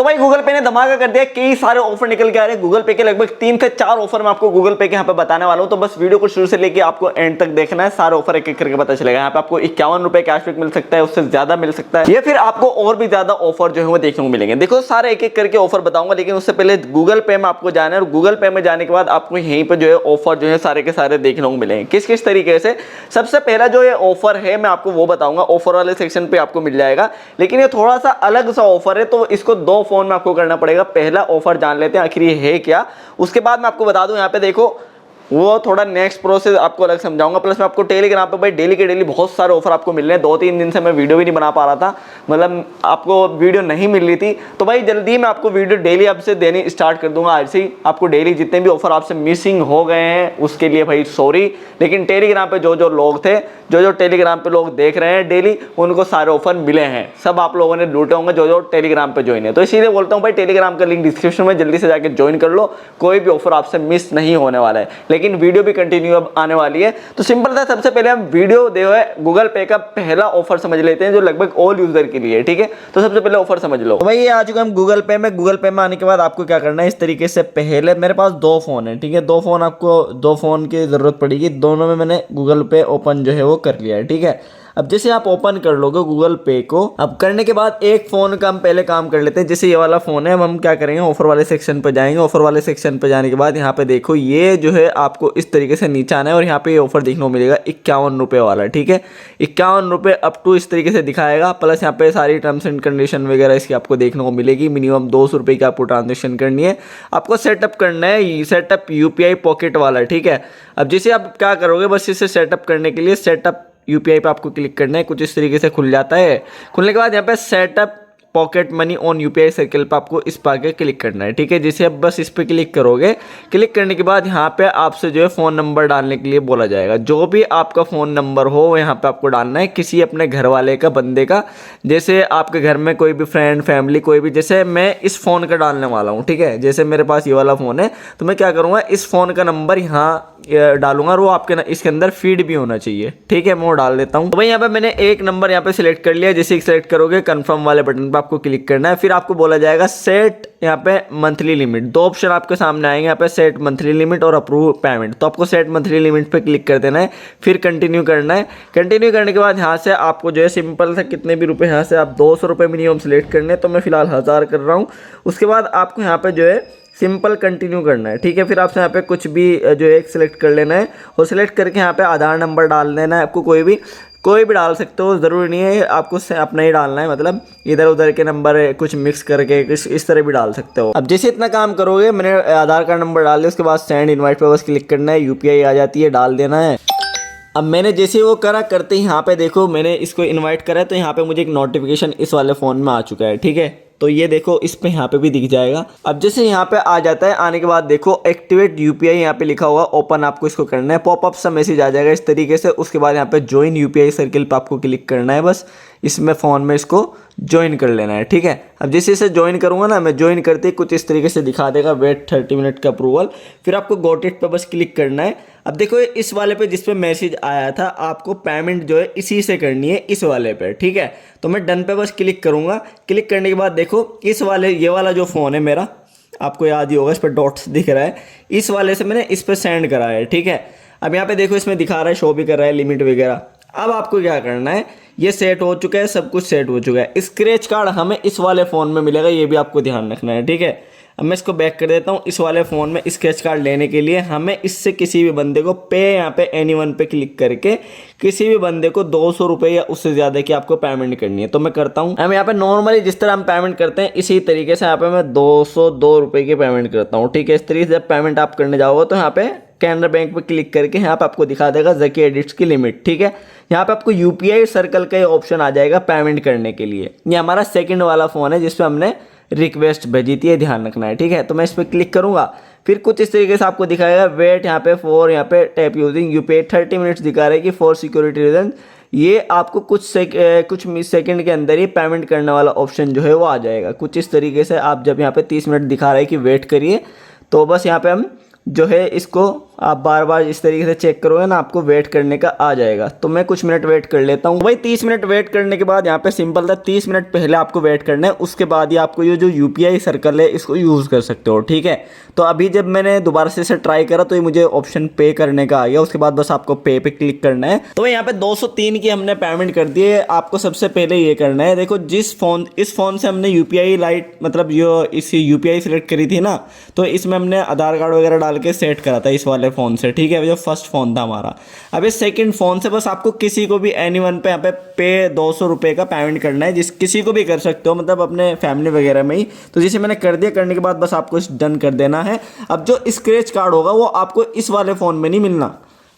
तो भाई गूगल पे ने धमाका कर दिया, कई सारे ऑफर निकल के आ रहे हैं। गूगल पे के लगभग 3 से 4 ऑफर मैं आपको गूगल पे के यहाँ पे बताने वाला हूँ, तो बस वीडियो को शुरू से लेके आपको एंड तक देखना है। सारे ऑफर एक एक करके पता चलेगा। यहाँ पे आपको 51 रुपए कैशबैक मिल सकता है, उससे ज्यादा मिल सकता है, या फिर आपको और भी ज्यादा ऑफर जो है वो देखने को मिलेंगे। देखो सारे एक एक करके ऑफर बताऊंगा, लेकिन उससे पहले गूगल पे में आपको जाना है, और गूगल पे में जाने के बाद आपको यहीं पर जो है ऑफर जो है सारे के सारे देखने को मिलेंगे। किस किस तरीके से, सबसे पहला जो ये ऑफर है मैं आपको वो बताऊंगा, ऑफर वाले सेक्शन पे आपको मिल जाएगा, लेकिन ये थोड़ा सा अलग सा ऑफर है, तो इसको 2 फोन में आपको करना पड़ेगा। पहला ऑफर जान लेते हैं आखिर ये है क्या, उसके बाद मैं आपको बता दूं। यहाँ पे देखो वो थोड़ा नेक्स्ट प्रोसेस आपको अलग समझाऊंगा। प्लस मैं आपको टेलीग्राम पे भाई डेली के डेली बहुत सारे ऑफर आपको मिल रहे हैं। 2-3 दिन से मैं वीडियो भी नहीं बना पा रहा था, मतलब आपको वीडियो नहीं मिल रही थी, तो भाई जल्दी मैं आपको वीडियो डेली आपसे देनी स्टार्ट कर दूंगा। आज से ही आपको डेली जितने भी ऑफर आपसे मिसिंग हो गए हैं उसके लिए भाई सॉरी, लेकिन टेलीग्राम पे जो जो लोग थे, जो टेलीग्राम पे लोग देख रहे हैं डेली, उनको सारे ऑफर मिले हैं। सब आप लोगों ने लूटे होंगे जो टेलीग्राम पे ज्वाइन है। तो इसीलिए बोलता हूँ भाई टेलीग्राम का लिंक डिस्क्रिप्शन में, जल्दी से जाकर ज्वाइन कर लो, कोई भी ऑफर आपसे मिस नहीं होने वाला है। लेकिन वीडियो भी कंटिन्यू अब आने वाली है, तो सिंपल था। सबसे पहले हम वीडियो गूगल पे का पहला ऑफर समझ लेते हैं, जो लगभग ऑल यूजर के लिए, ठीक है। तो सबसे पहले ऑफर समझ लो। तो भाई ये आ चुका हम गूगल पे में। गूगल पे में आने के बाद आपको क्या करना है, इस तरीके से पहले मेरे पास 2 फोन है, ठीक है। 2 फोन, आपको 2 फोन की जरूरत पड़ेगी। दोनों में मैंने गूगल पे ओपन जो है वो कर लिया है, ठीक है। अब जैसे आप ओपन कर लोगे गूगल पे को, अब करने के बाद एक फोन का हम पहले काम कर लेते हैं। जैसे ये वाला फोन है, अब हम क्या करेंगे, ऑफर वाले सेक्शन पर जाएंगे। ऑफर वाले सेक्शन पर जाने के बाद यहाँ पे देखो ये जो है आपको इस तरीके से नीचे आना है, और यहाँ पे ये ऑफर देखने को मिलेगा 51 रुपये वाला, ठीक है। 51 रुपये अप टू इस तरीके से दिखाएगा। प्लस यहाँ पे सारी टर्म्स एंड कंडीशन वगैरह इसकी आपको देखने को मिलेगी। मिनिमम 200 रुपये की आपको ट्रांजेक्शन करनी है। आपको सेटअप करना है, सेटअप UPI पॉकेट वाला, ठीक है। अब जैसे आप क्या करोगे, बस इसे सेटअप करने के लिए सेटअप UPI पे आपको क्लिक करना है। कुछ इस तरीके से खुल जाता है। खुलने के बाद यहाँ पे setup pocket money on UPI circle पर आपको इस पर आके क्लिक करना है, ठीक है। जैसे अब बस इस पर क्लिक करोगे, क्लिक करने के बाद यहाँ पे आपसे जो है फ़ोन नंबर डालने के लिए बोला जाएगा। जो भी आपका फ़ोन नंबर हो यहाँ पे आपको डालना है, किसी अपने घर वाले का, बंदे का। जैसे आपके घर में कोई भी फ्रेंड, फैमिली, कोई भी, जैसे मैं इस फ़ोन का डालने वाला हूँ, ठीक है। जैसे मेरे पास ये वाला फ़ोन है, तो मैं क्या करूँगा, इस फ़ोन का नंबर यहाँ डालूंगा, और वो आपके इसके अंदर फीड भी होना चाहिए, ठीक है। मैं वो डाल देता हूँ। तो भाई यहाँ पे मैंने एक नंबर यहाँ पे सिलेक्ट कर लिया। जैसे सिलेक्ट करोगे, कंफर्म वाले बटन पे आपको क्लिक करना है। फिर आपको बोला जाएगा सेट यहाँ पे मंथली लिमिट। 2 ऑप्शन आपके सामने आएंगे यहाँ पे, सेट मंथली लिमिट और अप्रूव पेमेंट। तो आपको सेट मंथली लिमिट पे क्लिक कर देना है, फिर कंटिन्यू करना है। कंटिन्यू करने के बाद यहाँ से आपको जो है सिंपल से कितने भी रुपए, यहाँ से आप 200 रुपये मिनिमम सिलेक्ट करने, तो मैं फिलहाल 1000 कर रहा हूँ। उसके बाद आपको यहाँ पे जो है सिंपल कंटिन्यू करना है, ठीक है। फिर आपसे यहाँ पे कुछ भी जो है सिलेक्ट कर लेना है, और सिलेक्ट करके यहाँ पे आधार नंबर डाल देना है। आपको कोई भी डाल सकते हो, ज़रूरी नहीं है आपको अपना ही डालना है, मतलब इधर उधर के नंबर कुछ मिक्स करके इस तरह भी डाल सकते हो। अब जैसे इतना काम करोगे, मैंने आधार कार्ड नंबर डाल दिया, उसके बाद सेंड इनवाइट पे बस क्लिक करना है। UPI आ जाती है, डाल देना है। अब मैंने जैसे वो करा, करते ही यहाँ पे देखो मैंने इसको इनवाइट करा है, तो यहाँ पे मुझे एक नोटिफिकेशन इस वाले फ़ोन में आ चुका है, ठीक है। तो ये देखो इस पे यहाँ पे भी दिख जाएगा। अब जैसे यहाँ पे आ जाता है, आने के बाद देखो एक्टिवेट UPI यहाँ पे लिखा हुआ ओपन, आपको इसको करना है। पॉपअप सा मैसेज आ जाएगा इस तरीके से। उसके बाद यहाँ पे ज्वाइन UPI सर्कल पे आपको क्लिक करना है, बस इसमें फ़ोन में इसको ज्वाइन कर लेना है, ठीक है। अब जैसे इसे ज्वाइन करूँगा ना मैं, ज्वाइन करते ही कुछ इस तरीके से दिखा देगा, वेट 30 मिनट का अप्रूवल। फिर आपको गॉट इट पे बस क्लिक करना है। अब देखो इस वाले पे जिस पे मैसेज आया था, आपको पेमेंट जो है इसी से करनी है, इस वाले पे, ठीक है। तो मैं डन पे बस क्लिक करूँगा। क्लिक करने के बाद देखो इस वाले, ये वाला जो फ़ोन है मेरा, आपको याद ही होगा, इस पर डॉट्स दिख रहा है, इस वाले से मैंने इस पर सेंड करा है, ठीक है। अब यहाँ पे देखो इसमें दिखा रहा है, शो भी कर रहा है लिमिट वगैरह। अब आपको क्या करना है, ये सेट हो चुका है, सब कुछ सेट हो चुका है। स्क्रैच कार्ड हमें इस वाले फ़ोन में मिलेगा, ये भी आपको ध्यान रखना है, ठीक है। अब मैं इसको बैक कर देता हूँ। इस वाले फ़ोन में स्क्रैच कार्ड लेने के लिए हमें इससे किसी भी बंदे को पे, यहाँ पे एनीवन पे क्लिक करके किसी भी बंदे को 200 रुपये या उससे ज़्यादा की आपको पेमेंट करनी है। तो मैं करता हूँ, हम यहाँ पे नॉर्मली जिस तरह हम पेमेंट करते हैं इसी तरीके से यहाँ पे मैं 202 रुपये की पेमेंट करता हूँ, ठीक है। इस तरीके से जब पेमेंट आप करने जाओगे तो यहाँ पे कैनरा बैंक पे क्लिक करके यहाँ पे आपको दिखा देगा ज़की एडिट्स की लिमिट, ठीक है। यहाँ पे आपको UPI सर्कल का ऑप्शन आ जाएगा पेमेंट करने के लिए। ये हमारा सेकंड वाला फ़ोन है जिसपे हमने रिक्वेस्ट भेजी थी, ध्यान रखना है, ठीक है। तो मैं इस पर क्लिक करूँगा, फिर कुछ इस तरीके से आपको दिखाएगा वेट यहाँ पे फॉर, यहाँ पे टैप यूजिंग UPI 30 मिनट्स दिखा रहा है कि फॉर सिक्योरिटी रीजन। ये आपको कुछ सेकंड के अंदर ही पेमेंट करने वाला ऑप्शन जो है वो आ जाएगा। कुछ इस तरीके से आप जब यहाँ पे 30 मिनट दिखा रहा है कि वेट करिए, तो बस यहाँ पे हम जो है इसको आप बार बार इस तरीके से चेक करोगे ना, आपको वेट करने का आ जाएगा। तो मैं कुछ मिनट वेट कर लेता हूँ भाई। 30 मिनट वेट करने के बाद यहाँ पे सिंपल था, 30 मिनट पहले आपको वेट करना है, उसके बाद ही आपको ये जो यूपीआई सर्कल है इसको यूज़ कर सकते हो, ठीक है। तो अभी जब मैंने दोबारा से इसे ट्राई करा तो ये मुझे ऑप्शन पे करने का आ गया। उसके बाद बस आपको पे पे क्लिक करना है। तो यहाँ पे 203 की हमने पेमेंट कर दी है। आपको सबसे पहले ये करना है, देखो इस फोन से हमने यूपीआई लाइट मतलब जो इस यूपीआई सिलेक्ट करी थी ना, तो इसमें हमने आधार कार्ड वगैरह डाल के सेट करा था इस वाले फ़ोन से, ठीक है, जो फर्स्ट फ़ोन था हमारा। अब इस सेकंड फ़ोन से बस आपको किसी को भी एनीवन पे यहाँ पे 200 रुपये का पेमेंट करना है, जिस किसी को भी कर सकते हो, मतलब अपने फैमिली वगैरह में ही। तो जैसे मैंने कर दिया, करने के बाद बस आपको डन कर देना है। अब जो स्क्रैच कार्ड होगा वो आपको इस वाले फ़ोन में नहीं मिलना,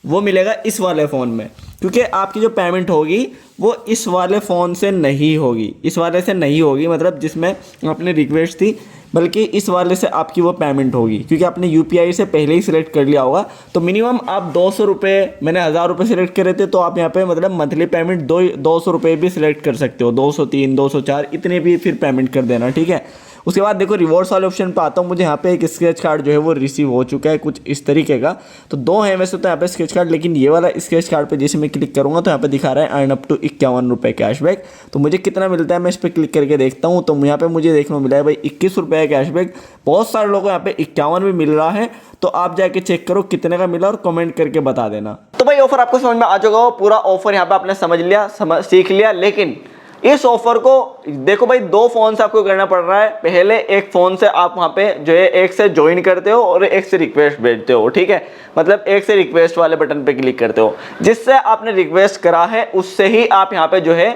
वो मिलेगा इस वाले फ़ोन में, क्योंकि आपकी जो पेमेंट होगी वो इस वाले फ़ोन से नहीं होगी, इस वाले से नहीं होगी, मतलब जिसमें अपनी रिक्वेस्ट थी, बल्कि इस वाले से आपकी वो पेमेंट होगी, क्योंकि आपने यूपीआई से पहले ही सिलेक्ट कर लिया होगा। तो मिनिमम आप 200 रुपये, मैंने 1000 रुपये सिलेक्ट करे थे, तो आप यहाँ पे मतलब मंथली पेमेंट 200 रुपये भी सिलेक्ट कर सकते हो, 203, 204 इतने भी फिर पेमेंट कर देना, ठीक है। उसके बाद देखो रिवॉर्ड्स वाले ऑप्शन पे आता हूँ। मुझे यहाँ पे एक स्क्रैच कार्ड जो है वो रिसीव हो चुका है, कुछ इस तरीके का। तो 2 हैं वैसे तो यहाँ पे स्क्रैच कार्ड, लेकिन ये वाला स्क्रैच कार्ड पे जैसे मैं क्लिक करूँगा तो यहाँ पे दिखा रहा है अर्न अप टू 51 रुपये कैशबैक। तो मुझे कितना मिलता है मैं इस पर क्लिक करके देखता हूँ। तो यहाँ पे मुझे देखने को मिला है भाई 21 रुपये का कैशबैक। बहुत सारे लोगों को यहाँ पे 51 भी मिल रहा है। तो आप जाके चेक करो कितने का मिला और कमेंट करके बता देना। तो भाई ऑफर आपको समझ में आ चुका हो, पूरा ऑफर यहाँ पे आपने समझ लिया, सीख लिया। लेकिन इस ऑफर को देखो भाई, 2 फोन से आपको करना पड़ रहा है। पहले एक फोन से आप वहां पे जो है एक से ज्वाइन करते हो और एक से रिक्वेस्ट भेजते हो, ठीक है। मतलब एक से रिक्वेस्ट वाले बटन पे क्लिक करते हो, जिससे आपने रिक्वेस्ट करा है उससे ही आप यहाँ पे जो है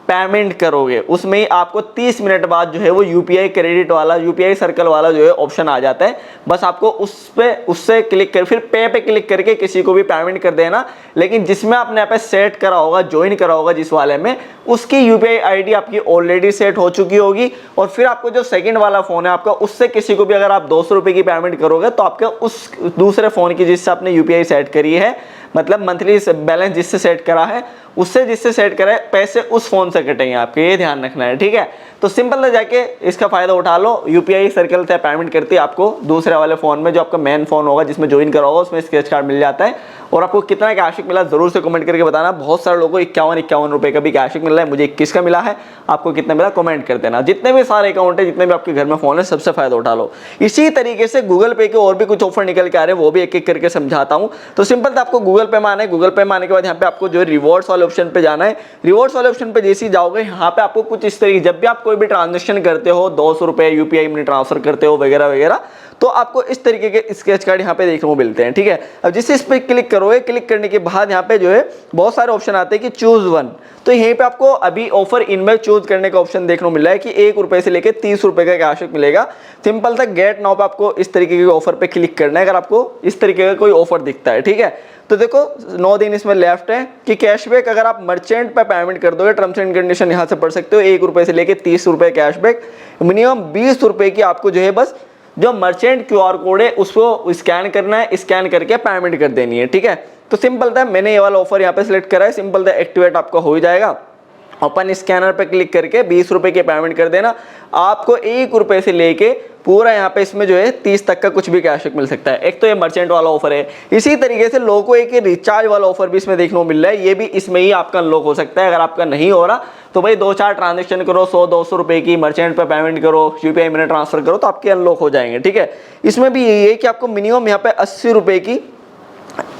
पेमेंट करोगे। उसमें ही आपको 30 मिनट बाद जो है वो यूपीआई क्रेडिट वाला, यूपीआई सर्कल वाला जो है ऑप्शन आ जाता है। बस आपको उससे क्लिक कर फिर पे क्लिक करके किसी को भी पेमेंट कर देना। लेकिन जिसमें आपने यहाँ पे सेट करा होगा, ज्वाइन करा होगा जिस वाले में, उसकी यूपीआई आईडी आपकी ऑलरेडी सेट हो चुकी होगी। और फिर आपको जो सेकंड वाला फोन है आपका, उससे किसी को भी अगर आप 200 रुपये की पेमेंट करोगे तो आपके उस दूसरे फोन की जिससे आपने यूपीआई सेट करी है, मतलब मंथली बैलेंस जिससे सेट करा है, उससे जिससे सेट करा है, पैसे उस फोन से कटेंगे आपके, ये ध्यान रखना है, ठीक है। तो सिंपल है, जाके इसका फायदा उठा लो। यूपीआई सर्कल से पेमेंट करती है आपको दूसरे वाले फोन में, जो आपका मेन फोन होगा जिसमें ज्वाइन करा होगा, उसमें स्क्रैच कार्ड मिल जाता है। और आपको कितना कैशबैक मिला जरूर से कमेंट करके बताना। बहुत सारे लोगों को 51 रुपये का भी कैशबैक मिल रहा है, मुझे 21 का मिला है। आपको कितना मिला कमेंट कर देना। जितने भी सारे अकाउंट है, जितने भी आपके घर में फोन है, सबसे फायदा उठा लो। इसी तरीके से गूगल पे के और भी कुछ ऑफर निकल के आ रहे हैं, वो भी एक एक करके समझाता हूँ। तो सिंपल था, आपको गूगल पे में आना है। गूगल पे में आने के बाद यहाँ पे आपको जो है रिवॉर्ड्स वाले ऑप्शन पे जाना है। रिवॉर्ड्स वाले ऑप्शन पे जैसे ही जाओगे, यहाँ पे आपको कुछ इस तरीके, जब भी आप कोई भी ट्रांजेक्शन करते हो, 200 रुपये यूपीआई में ट्रांसफर करते हो वगैरह वगैरह, तो आपको इस तरीके के स्क्रैच कार्ड यहाँ पे देखने को मिलते हैं, ठीक है। अब जिससे इस पर क्लिक करोगे, क्लिक करने के बाद यहाँ पे जो है बहुत सारे ऑप्शन आते हैं कि चूज वन। तो यहीं पे आपको अभी ऑफर इनमें चूज करने का ऑप्शन देखने को मिल रहा है कि 1 रुपये से लेकर 30 रुपये का कैशबैक मिलेगा। सिंपल था, गेट नाउ पे आपको इस तरीके के ऑफर पे क्लिक करना है अगर आपको इस तरीके का कोई ऑफर दिखता है, ठीक है। तो देखो 9 दिन इसमें लेफ्ट है कि कैशबैक अगर आप मर्चेंट पे पेमेंट कर दोगे, टर्म्स एंड कंडीशन यहाँ से पढ़ सकते हो। 1 रुपये से लेकर 30 रुपये कैशबैक, मिनिमम 20 रुपये की आपको जो है बस जो मर्चेंट क्यूआर कोड है उसको स्कैन करना है, स्कैन करके पेमेंट कर देनी है, ठीक है। तो सिंपल था, मैंने ये वाला ऑफर यहाँ पे सिलेक्ट करा है। सिंपल था, एक्टिवेट आपका हो ही जाएगा। ओपन स्कैनर पे क्लिक करके 20 रुपये की पेमेंट कर देना। आपको 1 रुपये से लेके पूरा यहाँ पे इसमें जो है 30 तक का कुछ भी कैशबैक मिल सकता है। एक तो ये मर्चेंट वाला ऑफर है। इसी तरीके से लोगों को एक रिचार्ज वाला ऑफर भी इसमें देखने को मिल रहा है। ये भी इसमें ही आपका अनलॉक हो सकता है। अगर आपका नहीं हो रहा तो भाई 2-4 ट्रांजेक्शन करो, 100-200 रुपये की मर्चेंट पे पेमेंट करो, यूपीआई में ट्रांसफर करो, तो आपके अनलॉक हो जाएंगे, ठीक है। इसमें भी यही है कि आपको मिनिमम यहाँ पे 80 रुपये की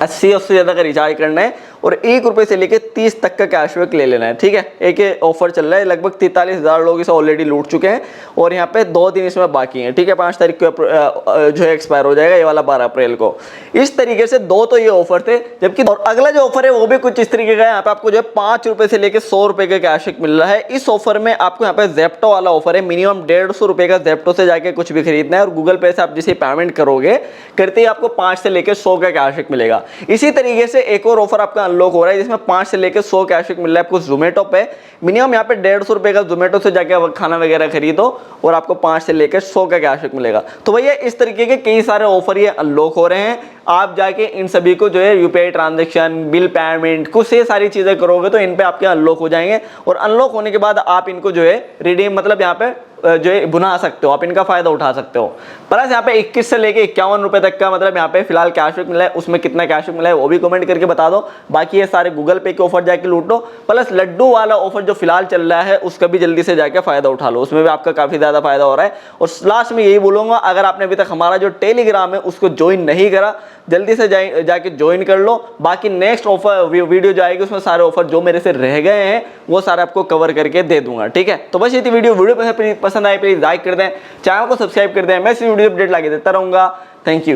80 उससे ज़्यादा का रिचार्ज करना है और 1 रुपये से लेकर 30 तक का कैशबैक ले लेना है, ठीक है। एक ऑफर चल रहा है, लगभग 43,000 लोग इसे ऑलरेडी लूट चुके हैं और यहाँ पे 2 दिन इसमें बाकी हैं, ठीक है। 5 तारीख को जो है एक्सपायर हो जाएगा, ये वाला 12 अप्रैल को। इस तरीके से 2 तो ये ऑफर थे, जबकि और अगला जो ऑफर है वो भी कुछ इस तरीके का है। यहाँ पे आपको जो है 5 रुपये से लेकर 100 रुपये का कैशबैक मिल रहा है। इस ऑफर में आपको यहाँ पे जेप्टो वाला ऑफर है। मिनिमम 150 रुपये का जेप्टो से जाके कुछ भी खरीदना है और गूगल पे से आप जिसे पेमेंट करोगे, करते ही आपको 5 से लेकर 100 का कैशबैक मिलेगा। इसी तरीके से एक और ऑफर आपका अनलॉक हो रहा है जिसमें 5 से लेकर 100 कैशबैक मिल रहा है आपको जोमेटो पे। मिनिमम यहाँ पे 150 रुपये का जोमेटो से जाके खाना वगैरह खरीदो और आपको 5 से लेकर 100 का कैशबैक मिलेगा। तो भैया इस तरीके के कई सारे ऑफर ये अनलॉक हो रहे हैं। आप जाके इन सभी को जो है यूपीआई ट्रांजैक्शन, बिल पेमेंट, कुछ ये सारी चीजें करोगे तो इन पे आपके अनलॉक हो जाएंगे और अनलॉक होने के बाद आप इनको जो है रिडीम, मतलब यहाँ पे जो है बुना सकते हो, आप इनका फायदा उठा सकते हो। प्लस यहाँ पे 21 से लेके 51 रुपए तक का मतलब यहाँ पे फिलहाल कैशबैक मिला है, उसमें कितना कैशबैक मिला है वो भी कमेंट करके बता दो। बाकी ये सारे गूगल पे के ऑफर जाके लूट लो, प्लस लड्डू वाला ऑफर जो फिलहाल चल रहा है उसका भी जल्दी से जाके फायदा उठा लो, उसमें भी आपका काफी ज्यादा फायदा हो रहा है। और लास्ट में यही बोलूंगा, अगर आपने अभी तक हमारा जो टेलीग्राम है उसको ज्वाइन नहीं करा, जल्दी से जाके ज्वाइन कर लो। बाकी नेक्स्ट ऑफर वीडियो जो आएगी उसमें सारे ऑफर जो मेरे से रह गए हैं वो सारे आपको कवर करके दे दूंगा, ठीक है। तो बस ये थी वीडियो पसंद आए प्लीज लाइक कर दें, चैनल को सब्सक्राइब कर दें, मैं इस वीडियो अपडेट लाके देता रहूंगा। Thank you.